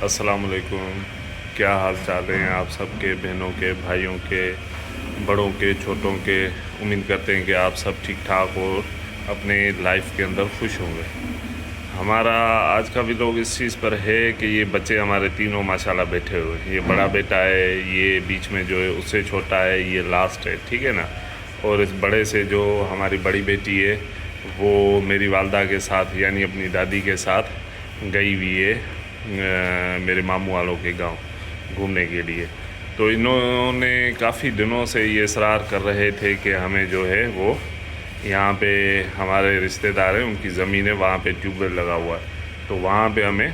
अस्सलामुअलैकुम। क्या हाल चाल हैं आप सबके, बहनों के, भाइयों के, बड़ों के, छोटों के। उम्मीद करते हैं कि आप सब ठीक ठाक और अपने लाइफ के अंदर खुश होंगे। हमारा आज का व्लॉग इस चीज़ पर है कि ये बच्चे हमारे तीनों माशाल्लाह बैठे हुए हैं। ये बड़ा बेटा है, ये बीच में जो है उससे छोटा है, ये लास्ट है, ठीक है ना। और इस बड़े से जो हमारी बड़ी बेटी है वो मेरी वालदा के साथ यानी अपनी दादी के साथ गई हुई है मेरे मामू वालों के गांव घूमने के लिए। तो इन्होंने काफ़ी दिनों से ये इसरार कर रहे थे कि हमें जो है वो यहाँ पे हमारे रिश्तेदार हैं, उनकी ज़मीन है, वहाँ पे ट्यूबवेल लगा हुआ है, तो वहाँ पे हमें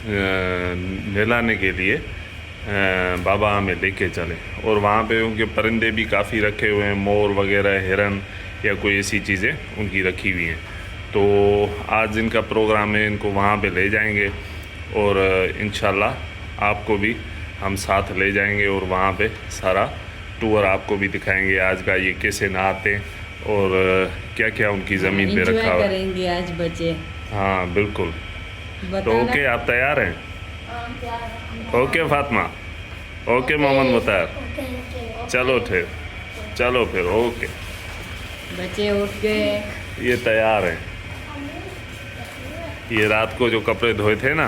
नहलाने के लिए बाबा हमें लेके चले। और वहाँ पे उनके परिंदे भी काफ़ी रखे हुए हैं, मोर वगैरह, हिरन या कोई ऐसी चीज़ें उनकी रखी हुई हैं। तो आज इनका प्रोग्राम है, इनको वहाँ पे ले जाएंगे और इंशाल्लाह आपको भी हम साथ ले जाएंगे और वहाँ पे सारा टूर आपको भी दिखाएंगे। आज का ये कैसे नहाते और क्या क्या उनकी ज़मीन पे रखा हुआ करेंगे आज बच्चे। हाँ बिल्कुल। तो ओके, आप तैयार हैं? ओके फातिमा, ओके मोहम्मद मुतार, चलो फिर ओके। बच्चे उठ गए, ये तैयार हैं। ये रात को जो कपड़े धोए थे ना,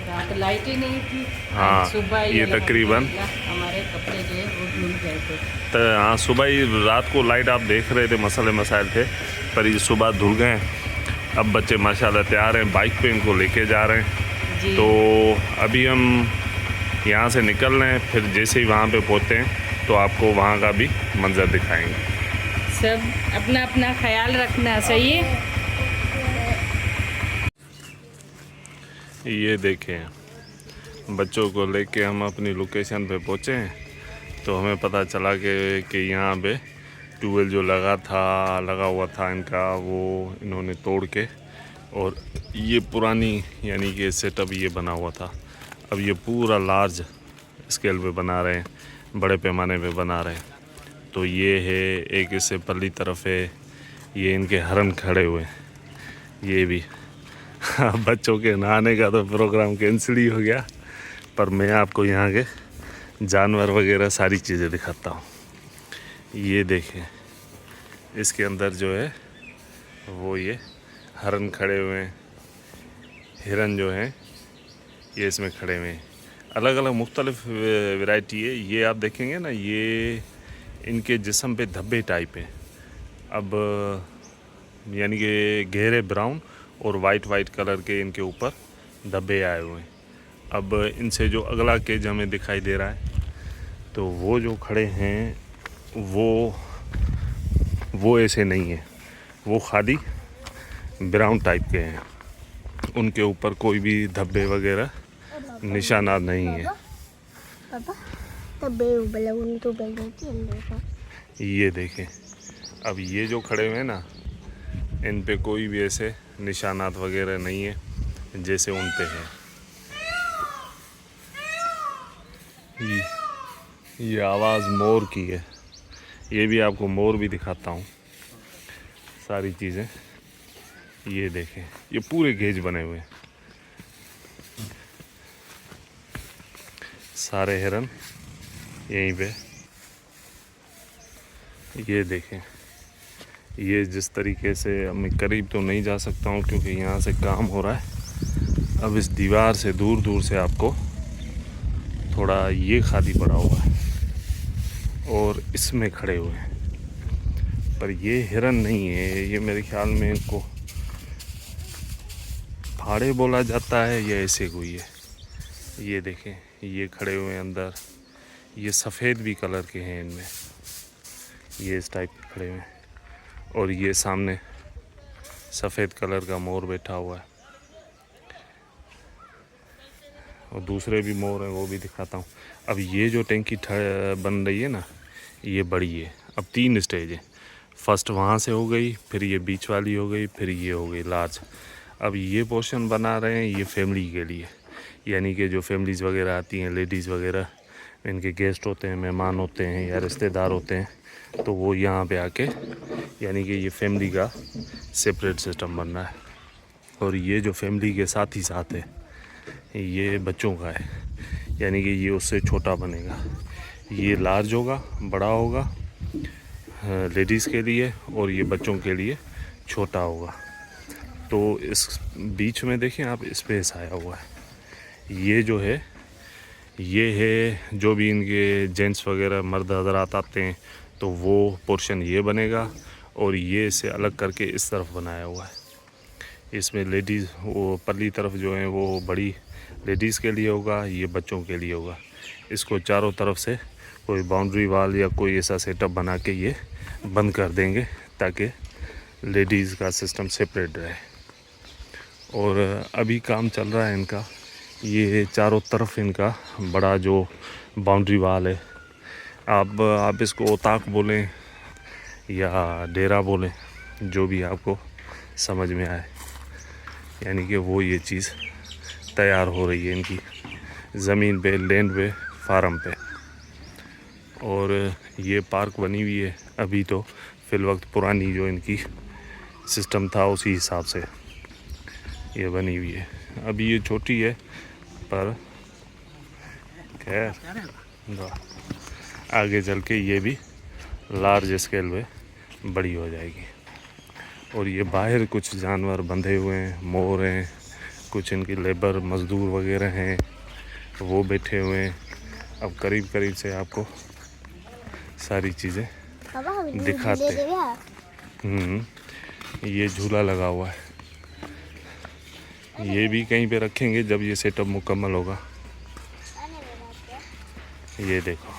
रात लाइट ही नहीं थी। हाँ, सुबह ये तकरीबन हमारे कपड़े जो है वो धुल गए थे। तो हाँ, सुबह ही, रात को लाइट आप देख रहे थे, मसले मसाइल थे, पर ये सुबह धुल गए। अब बच्चे माशाल्लाह तैयार हैं, बाइक पे इनको लेके जा रहे हैं जी। तो अभी हम यहाँ से निकल रहे हैं, फिर जैसे ही वहाँ पे पहुँचते हैं तो आपको वहाँ का भी मंजर दिखाएंगे। सब अपना अपना ख्याल रखना, सही है। ये देखें, बच्चों को लेके हम अपनी लोकेशन पे पहुँचे हैं तो हमें पता चला कि यहाँ पे ट्यूबवेल जो लगा हुआ था इनका, वो इन्होंने तोड़ के, और ये पुरानी यानी कि सेटअप ये बना हुआ था, अब ये पूरा लार्ज स्केल पे बना रहे हैं, बड़े पैमाने पे बना रहे हैं। तो ये है एक, इससे पल्ली तरफ है, ये इनके हरन खड़े हुए हैं, ये भी बच्चों के नहाने का तो प्रोग्राम कैंसिल ही हो गया, पर मैं आपको यहाँ के जानवर वगैरह सारी चीज़ें दिखाता हूँ। ये देखें, इसके अंदर जो है वो ये हरन खड़े हुए हैं, हिरन जो हैं ये इसमें खड़े हुए हैं। अलग अलग मुख्तलिफ वैरायटी है। ये आप देखेंगे ना, ये इनके जिस्म पे धब्बे टाइप हैं, अब यानी कि गहरे ब्राउन और वाइट कलर के इनके ऊपर धब्बे आए हुए हैं। अब इनसे जो अगला केज हमें दिखाई दे रहा है, तो वो जो खड़े हैं वो ऐसे नहीं है, वो खाली ब्राउन टाइप के हैं, उनके ऊपर कोई भी धब्बे वगैरह निशानात नहीं है। ये देखें, अब ये जो खड़े हुए हैं ना, इन पे कोई भी ऐसे निशानात वगैरह नहीं है जैसे उन पे है। ये आवाज़ मोर की है, ये भी आपको मोर भी दिखाता हूँ, सारी चीज़ें। ये देखें, ये पूरे गेज बने हुए हैं, सारे हिरन यहीं पे। ये देखें, ये जिस तरीके से, मैं करीब तो नहीं जा सकता हूँ क्योंकि यहाँ से काम हो रहा है। अब इस दीवार से दूर से आपको थोड़ा ये खाली पड़ा हुआ है और इसमें खड़े हुए हैं, पर ये हिरन नहीं है, ये मेरे ख्याल में इनको फाड़े बोला जाता है या ऐसे कोई है। ये देखें, ये खड़े हुए हैं अंदर, ये सफ़ेद भी कलर के हैं इनमें, ये इस टाइप के खड़े हुए हैं, और ये सामने सफ़ेद कलर का मोर बैठा हुआ है, और दूसरे भी मोर हैं, वो भी दिखाता हूँ। अब ये जो टैंकी बन रही है ना, ये बड़ी है। अब 3 स्टेज है, फर्स्ट वहाँ से हो गई, फिर ये बीच वाली हो गई, फिर ये हो गई लार्ज। अब ये पोर्शन बना रहे हैं ये फैमिली के लिए, यानी कि जो फैमिलीज़ वगैरह आती हैं, लेडीज़ वगैरह, इनके गेस्ट होते हैं, मेहमान होते हैं या रिश्तेदार होते हैं, तो वो यहाँ पे आके, यानी कि ये फैमिली का सेपरेट सिस्टम बन रहा है। और ये जो फैमिली के साथ ही साथ है, ये बच्चों का है, यानी कि ये उससे छोटा बनेगा। ये लार्ज होगा, बड़ा होगा लेडीज़ के लिए, और ये बच्चों के लिए छोटा होगा। तो इस बीच में देखें आप स्पेस आया हुआ है। ये जो है ये है जो भी इनके जेंट्स वगैरह मर्द हजरात आते हैं तो वो पोर्शन ये बनेगा, और ये इसे अलग करके इस तरफ बनाया हुआ है। इसमें लेडीज़ वो परली तरफ जो है वो बड़ी लेडीज़ के लिए होगा, ये बच्चों के लिए होगा। इसको चारों तरफ से कोई बाउंड्री वाल या कोई ऐसा सेटअप बना के ये बंद कर देंगे ताकि लेडीज़ का सिस्टम सेपरेट रहे। और अभी काम चल रहा है इनका, ये चारों तरफ इनका बड़ा जो बाउंड्री वाल है, आप इसको ओताक बोलें या डेरा बोलें, जो भी आपको समझ में आए, यानी कि वो ये चीज़ तैयार हो रही है इनकी ज़मीन पे, लैंड पे, फार्म पे। और ये पार्क बनी हुई है अभी तो फिल वक्त, पुरानी जो इनकी सिस्टम था उसी हिसाब से ये बनी हुई है। अभी ये छोटी है पर खैर आगे चल के ये भी लार्ज स्केल पे बड़ी हो जाएगी। और ये बाहर कुछ जानवर बंधे हुए हैं, मोर हैं, कुछ इनकी लेबर मज़दूर वगैरह हैं वो बैठे हुए हैं। अब करीब करीब से आपको सारी चीज़ें दिखाते हैं। ये झूला लगा हुआ है, ये भी कहीं पे रखेंगे जब ये सेटअप मुकम्मल होगा। ये देखो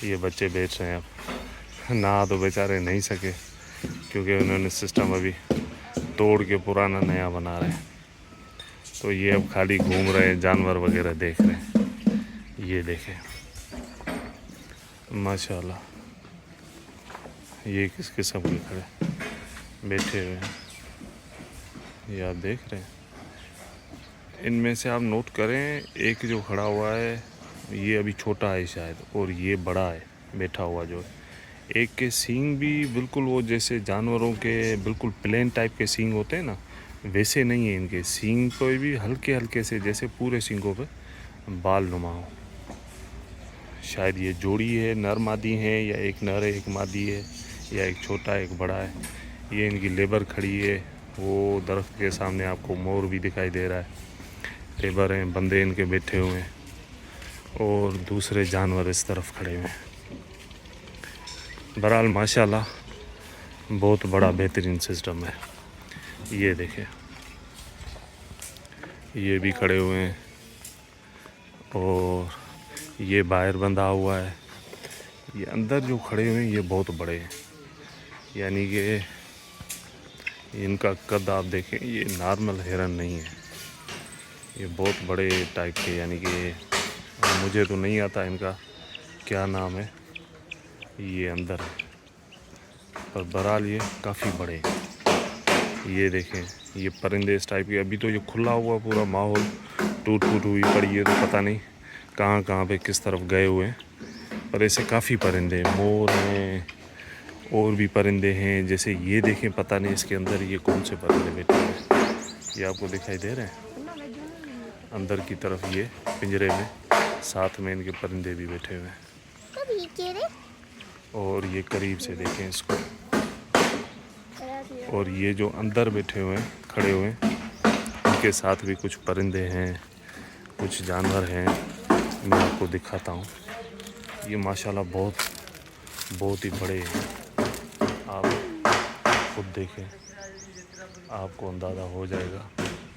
ये बच्चे बैठ रहे हैं, अब नहा तो बेचारे नहीं सके क्योंकि उन्होंने सिस्टम अभी तोड़ के पुराना नया बना रहे हैं। तो ये अब खाली घूम रहे हैं, जानवर वगैरह देख रहे हैं। ये देखें माशाल्लाह, ये किस किस्म के खड़े बैठे हुए हैं, ये आप देख रहे हैं। इनमें से आप नोट करें, एक जो खड़ा हुआ है ये अभी छोटा है शायद, और ये बड़ा है बैठा हुआ जो है। एक के सींग भी बिल्कुल वो जैसे जानवरों के बिल्कुल प्लेन टाइप के सींग होते हैं ना, वैसे नहीं है इनके सींग पे भी हल्के हल्के से जैसे पूरे सींगों पे बाल नुमा हो। शायद ये जोड़ी है, नर मादी है, या एक नर है एक मादी है, या एक छोटा एक बड़ा है। ये इनकी लेबर खड़ी है, वो दरख्त के सामने आपको मोर भी दिखाई दे रहा है। लेबर हैं, बंदे इनके बैठे हुए हैं, और दूसरे जानवर इस तरफ खड़े हुए हैं। बहरहाल माशाल्लाह बहुत बड़ा बेहतरीन सिस्टम है। ये देखें ये भी खड़े हुए हैं, और ये बाहर बंधा हुआ है। ये अंदर जो खड़े हुए हैं ये बहुत बड़े हैं, यानी कि इनका कद आप देखें, ये नॉर्मल हिरन नहीं है, ये बहुत बड़े टाइप के, यानी कि मुझे तो नहीं आता इनका क्या नाम है। ये अंदर है पर बहरहाल ये काफ़ी बड़े हैं। ये देखें ये परिंदे इस टाइप के, अभी तो ये खुला हुआ पूरा माहौल, टूट फूट हुई पड़ी है तो पता नहीं कहाँ कहाँ पे किस तरफ गए हुए हैं। पर ऐसे काफ़ी परिंदे, मोर हैं और भी परिंदे हैं। जैसे ये देखें, पता नहीं इसके अंदर ये कौन से परिंदे बैठे हैं, ये आपको दिखाई दे रहे हैं अंदर की तरफ, ये पिंजरे में साथ में इनके परिंदे भी बैठे हुए हैं। और ये करीब से देखें इसको, और ये जो अंदर बैठे हुए हैं खड़े हुए हैं उनके साथ भी कुछ परिंदे हैं, कुछ जानवर हैं। मैं आपको दिखाता हूँ। ये माशाल्लाह बहुत ही बड़े हैं। आप खुद देखें, आपको अंदाज़ा हो जाएगा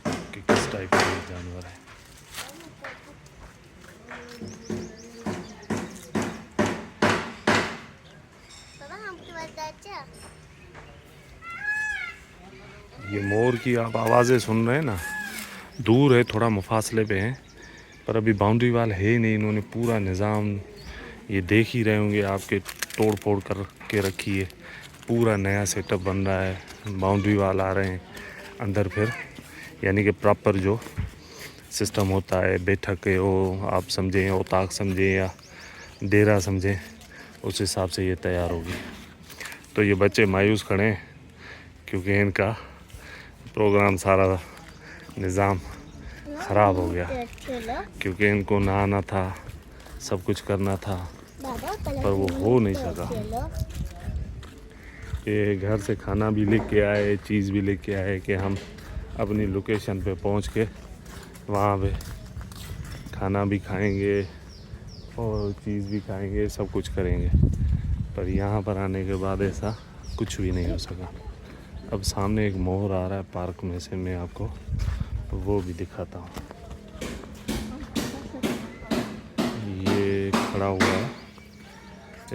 कि किस टाइप के जानवर हैं। ये मोर की आप आवाज़ें सुन रहे हैं ना, दूर है, थोड़ा मुफासले पे हैं, पर अभी बाउंड्री वाल है ही नहीं। इन्होंने पूरा निज़ाम, ये देख ही रहे होंगे आपके, तोड़ फोड़ कर के रखी है। पूरा नया सेटअप बन रहा है, बाउंड्री वाल आ रहे हैं अंदर फिर, यानी कि प्रॉपर जो सिस्टम होता है, बैठक के हो आप समझें, ओताक समझें या डेरा समझें, उस हिसाब से ये तैयार होगी। तो ये बच्चे मायूस खड़े हैं क्योंकि इनका प्रोग्राम सारा निज़ाम ख़राब हो गया क्योंकि इनको नहाना था, सब कुछ करना था, पर वो हो नहीं सका। ये घर से खाना भी लेके आए, चीज़ भी लेके आए कि हम अपनी लोकेशन पे पहुंच के वहाँ पे खाना भी खाएंगे और चीज़ भी खाएंगे, सब कुछ करेंगे। पर यहाँ पर आने के बाद ऐसा कुछ भी नहीं हो सका। अब सामने एक मोर आ रहा है पार्क में से, मैं आपको वो भी दिखाता हूँ। ये खड़ा हुआ है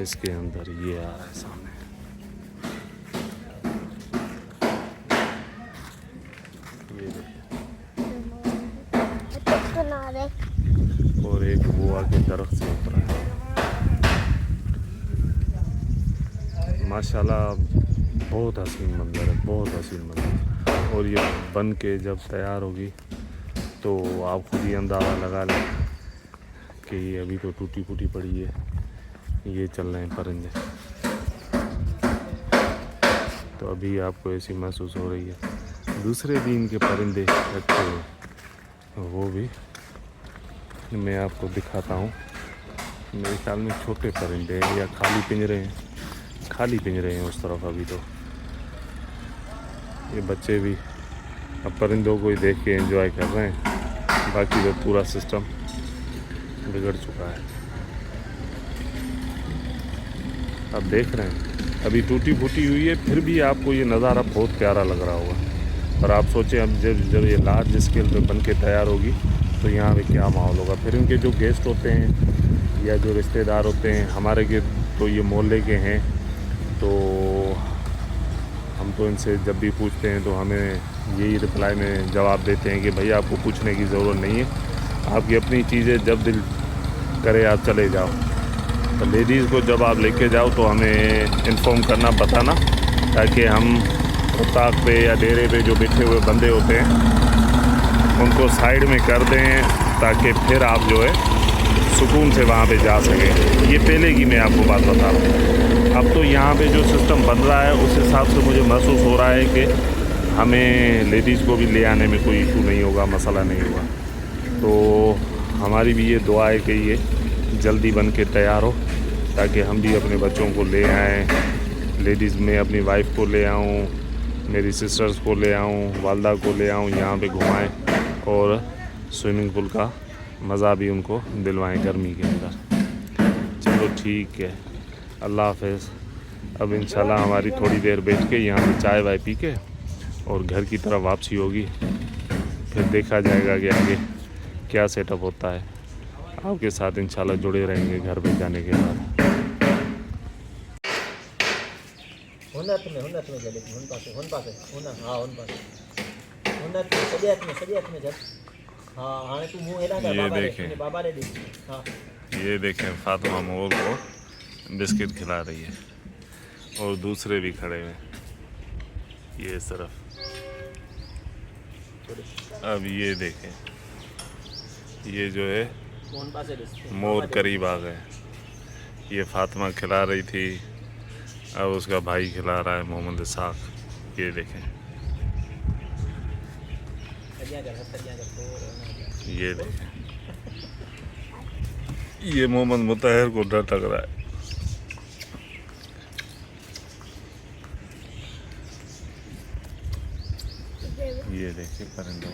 इसके अंदर, ये आ रहा है सामने। ये देखिए, और एक वो आके दरख्त से उतरा है। माशाल्लाह बहुत हसीन मंजर है, बहुत हसीन मंजर। और ये बन के जब तैयार होगी तो आप खुद ही अंदाज़ा लगा लें कि ये अभी तो टूटी फूटी पड़ी है। ये चल रहे हैं परिंदे, तो अभी आपको ऐसी महसूस हो रही है। दूसरे दिन के परिंदे रखे हुए, वो भी मैं आपको दिखाता हूँ। मेरे ख्याल में छोटे परिंदे हैं या खाली पिंजरे हैं, खाली पिंजरे हैं उस तरफ अभी। तो ये बच्चे भी अब परिंदों को ही देख के एंजॉय कर रहे हैं, बाकी तो पूरा सिस्टम बिगड़ चुका है। अब देख रहे हैं अभी टूटी फूटी हुई है, फिर भी आपको ये नज़ारा बहुत प्यारा लग रहा होगा। पर आप सोचें अब जब ये लार्ज स्केल पे बन के तैयार होगी तो यहाँ पे क्या माहौल होगा। फिर इनके जो गेस्ट होते हैं या जो रिश्तेदार होते हैं हमारे के, तो ये मोहल्ले के हैं, तो हम तो इनसे जब भी पूछते हैं तो हमें यही रिप्लाई में जवाब देते हैं कि भैया आपको पूछने की ज़रूरत नहीं है, आपकी अपनी चीज़ें जब दिल करे आप चले जाओ। तो लेडीज़ को जब आप लेके जाओ तो हमें इन्फॉर्म करना, बताना, ताकि हम उताक पे या डेरे पे जो बैठे हुए बंदे होते हैं उनको साइड में कर दें, ताकि फिर आप जो है सुकून से वहाँ पे जा सकें। ये पहले की मैं आपको बात बता रहा हूँ। अब तो यहाँ पे जो सिस्टम बन रहा है उस हिसाब से मुझे महसूस हो रहा है कि हमें लेडीज़ को भी ले आने में कोई इशू नहीं होगा, मसला नहीं होगा। तो हमारी भी ये दुआ है कि ये जल्दी बन के तैयार हो, ताकि हम भी अपने बच्चों को ले आएँ। लेडीज़ में अपनी वाइफ को ले आऊँ, मेरी सिस्टर्स को ले आऊँ, वालदा को ले आऊँ, यहाँ पे घुमाएं और स्विमिंग पूल का मज़ा भी उनको दिलवाएं गर्मी के अंदर। चलो ठीक है, अल्लाह हाफ़िज़। अब इंशाल्लाह हमारी थोड़ी देर बैठ के यहाँ पे चाय वाय पी के और घर की तरफ वापसी होगी, फिर देखा जाएगा कि आगे क्या सेटअप होता है। आपके साथ इंशाल्लाह जुड़े रहेंगे घर पे जाने के बाद। ये देखें फातिमा मोर को बिस्किट खिला रही है और दूसरे भी खड़े हैं ये इस तरफ। अब ये देखें, ये जो है मोर करीब आ गए। ये फातिमा खिला रही थी, अब उसका भाई खिला रहा है मोहम्मद इसाक। ये देखें, ये देखें, ये मोहम्मद मुताहिर को डर लग रहा है। ये देखिए परिंदों।